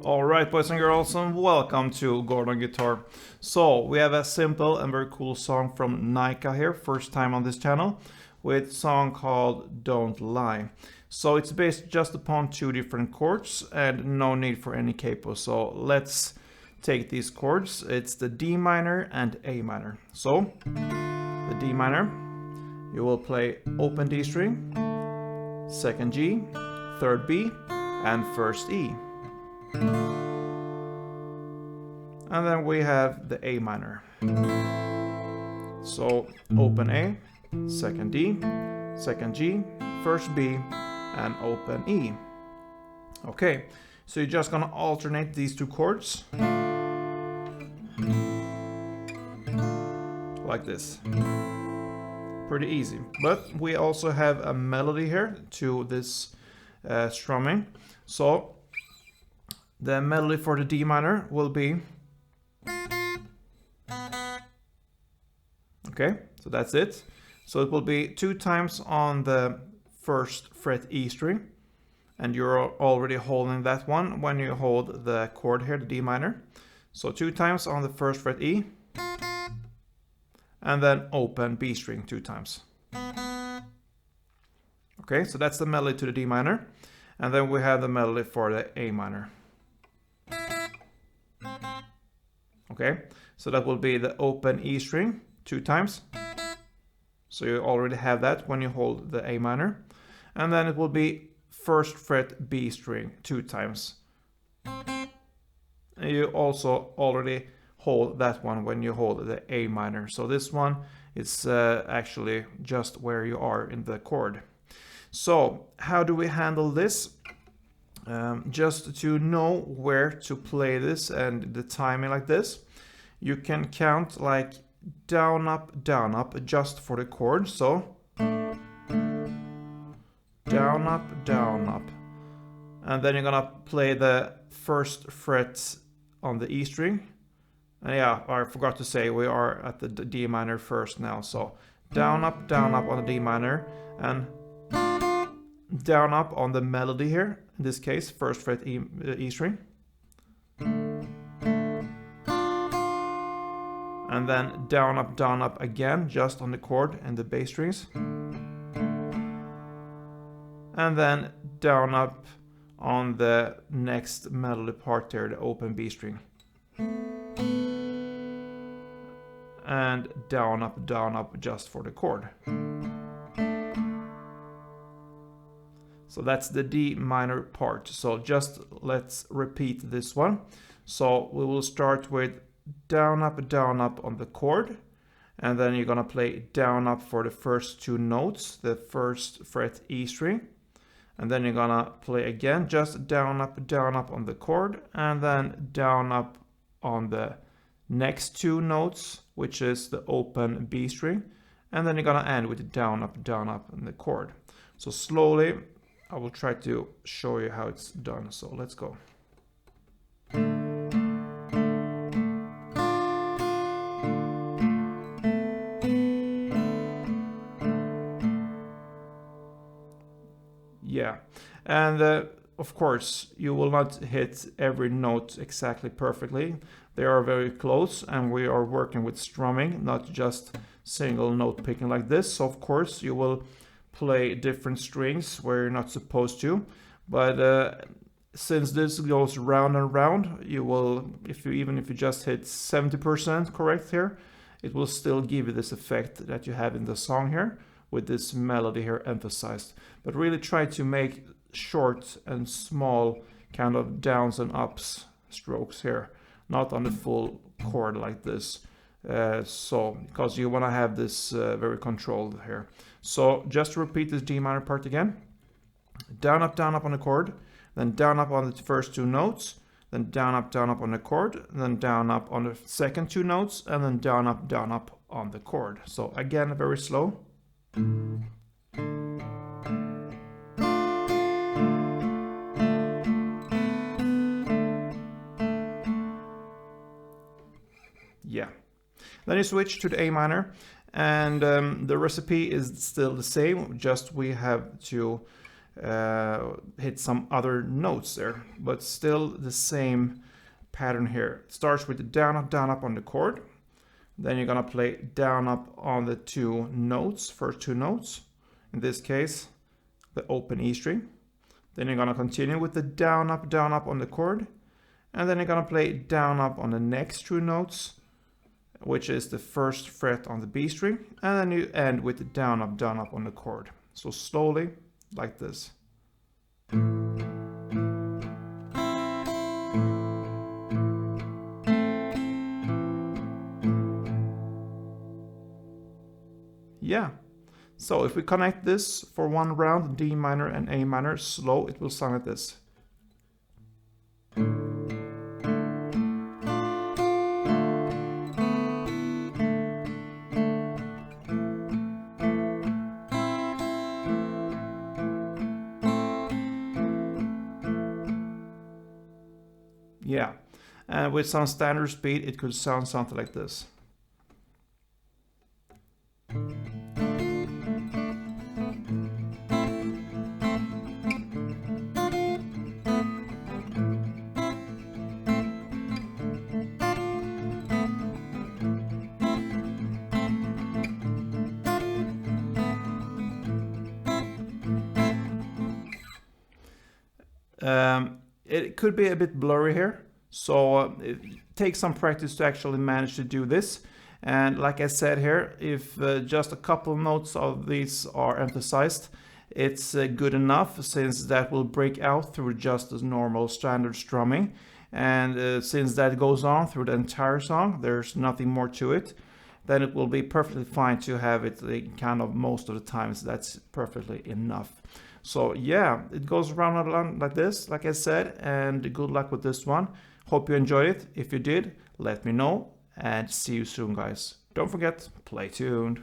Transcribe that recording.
Alright, boys and girls, and welcome to Gordon Guitar. So, we have a simple and very cool song from Naïka here, first time on this channel, with a song called Don't Lie. So, it's based just upon two different chords and no need for any capo. So, let's take these chords. It's the D minor and A minor. So, the D minor, you will play open D string, second G, third B, and first E. And then we have the A minor. So open A, second D, second G, first B, and open E. Okay, so you're just gonna alternate these two chords like this. Pretty easy. But we also have a melody here to this strumming. So the melody for the D minor will be, okay, so that's it. So it will be 2 times on the first fret E string, and you're already holding that one when you hold the chord here, the D minor. So 2 times on the first fret E, and then open B string 2 times. Okay, so that's the melody to the D minor, and then we have the melody for the A minor. Okay, so that will be the open E string 2 times. So you already have that when you hold the A minor. And then it will be first fret B string 2 times. And you also already hold that one when you hold the A minor. So this one is actually just where you are in the chord. So how do we handle this? Just to know where to play this and the timing like this, you can count like down up just for the chord. So down up, and then you're gonna play the first fret on the E string. And yeah, I forgot to say we are at the D minor first now. So down up on the D minor, and down up on the melody here, in this case first fret E string, and then down up again just on the chord and the bass strings, and then down up on the next melody part there, the open B string, and down up just for the chord. So that's the D minor part. So just let's repeat this one. So we will start with down up on the chord, and then you're gonna play down up for the first 2 notes, the first fret E string, and then you're gonna play again just down up on the chord, and then down up on the next 2 notes, which is the open B string, and then you're gonna end with down up on the chord. So slowly I will try to show you how it's done. So let's go. Yeah, and of course you will not hit every note exactly perfectly. They are very close, and we are working with strumming, not just single note picking like this. So of course you will play different strings where you're not supposed to, but since this goes round and round, you will, even if you just hit 70% correct here, it will still give you this effect that you have in the song here, with this melody here emphasized. But really try to make short and small kind of downs and ups strokes here, not on the full chord like this. So because you want to have this very controlled here. So just repeat this D minor part again. Down up on the chord, then down up on the first 2 notes, then down up on the chord, then down up on the second 2 notes, and then down up on the chord. So again, very slow. Yeah. Then you switch to the A minor, and the recipe is still the same, just we have to hit some other notes there, but still the same pattern here. It starts with the down up on the chord. Then you're gonna play down up on the two notes, first two notes. In this case, the open E string. Then you're gonna continue with the down up on the chord. And then you're gonna play down up on the next two notes, which is the first fret on the B string. And then you end with the down up on the chord. So slowly, like this. Yeah, so if we connect this for one round, D minor and A minor, slow, it will sound like this. Yeah, and with some standard speed, it could sound something like this. It could be a bit blurry here, so it takes some practice to actually manage to do this. And like I said here, if just a couple notes of these are emphasized, it's good enough, since that will break out through just as normal standard strumming. And since that goes on through the entire song, there's nothing more to it, then it will be perfectly fine to have it kind of most of the times. That's perfectly enough. So yeah, it goes around like this, like I said, and good luck with this one. Hope you enjoyed it. If you did, let me know, and see you soon, guys. Don't forget, play tuned.